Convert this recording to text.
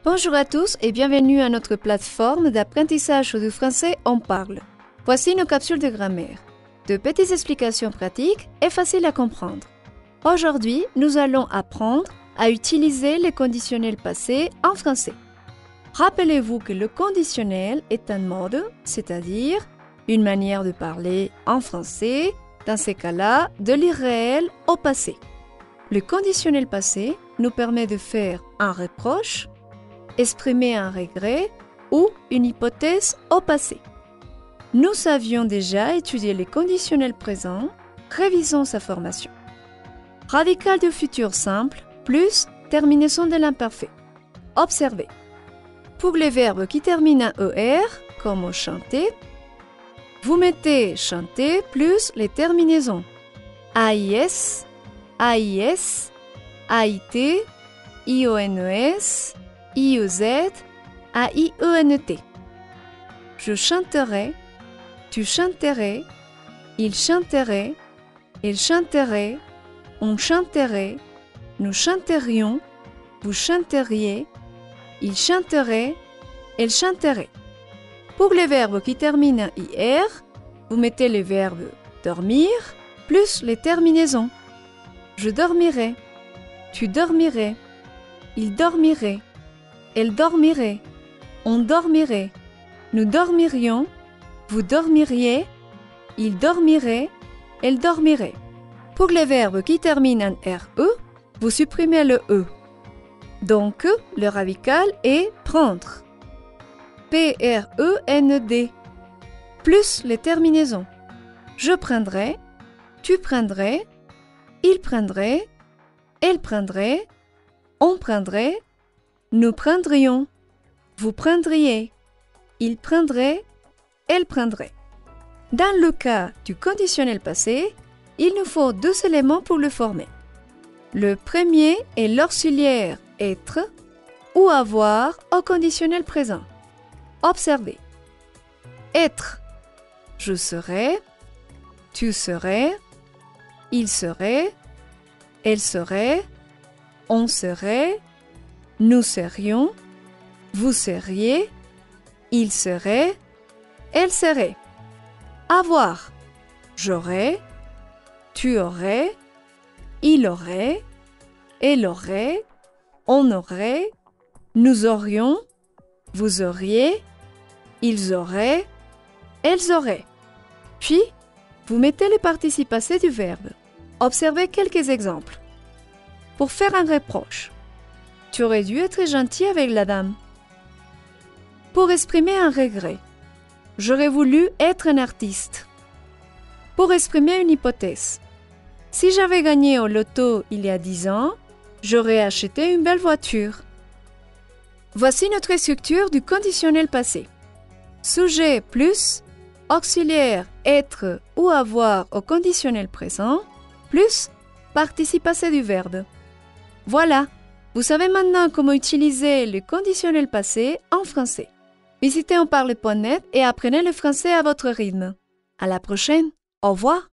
Bonjour à tous et bienvenue à notre plateforme d'apprentissage du français On Parle. Voici nos capsules de grammaire. De petites explications pratiques et faciles à comprendre. Aujourd'hui, nous allons apprendre à utiliser les conditionnels passés en français. Rappelez-vous que le conditionnel est un mode, c'est-à-dire une manière de parler en français, dans ces cas-là, de l'irréel au passé. Le conditionnel passé nous permet de faire un reproche, exprimer un regret ou une hypothèse au passé. Nous avions déjà étudié les conditionnels présents, révisons sa formation. Radical du futur simple plus terminaison de l'imparfait. Observez. Pour les verbes qui terminent en ER, comme chanter, vous mettez chanter plus les terminaisons AIS, AIS, AIT, IONES, IEZ, AIENT. Je chanterai, tu chanterais, il chanterait, elle chanterait, on chanterait, nous chanterions, vous chanteriez, il chanterait, elle chanterait. Pour les verbes qui terminent en IR, vous mettez les verbes dormir plus les terminaisons. Je dormirai, tu dormirais, il dormirait, elle dormirait, on dormirait, nous dormirions, vous dormiriez, il dormirait, elle dormirait. Pour les verbes qui terminent en RE, vous supprimez le E. Donc, le radical est prendre. PREND plus les terminaisons. Je prendrai, tu prendrais, il prendrait, elle prendrait, on prendrait, nous prendrions, vous prendriez, il prendrait, elle prendrait. Dans le cas du conditionnel passé, il nous faut deux éléments pour le former. Le premier est l'auxiliaire être ou avoir au conditionnel présent. Observez. Être. Je serai, tu serais, il serait, elle serait, on serait, nous serions, vous seriez, il serait, elle serait. Avoir. J'aurais, tu aurais, il aurait, elle aurait, on aurait, nous aurions, vous auriez, ils auraient, elles auraient. Puis, vous mettez le participe passé du verbe. Observez quelques exemples. Pour faire un reproche. Tu aurais dû être gentil avec la dame. Pour exprimer un regret. J'aurais voulu être un artiste. Pour exprimer une hypothèse. Si j'avais gagné au loto il y a 10 ans, j'aurais acheté une belle voiture. Voici notre structure du conditionnel passé. Sujet plus, auxiliaire être ou avoir au conditionnel présent, plus participe passé du verbe. Voilà, vous savez maintenant comment utiliser le conditionnel passé en français. Visitez onparle.net et apprenez le français à votre rythme. À la prochaine, au revoir.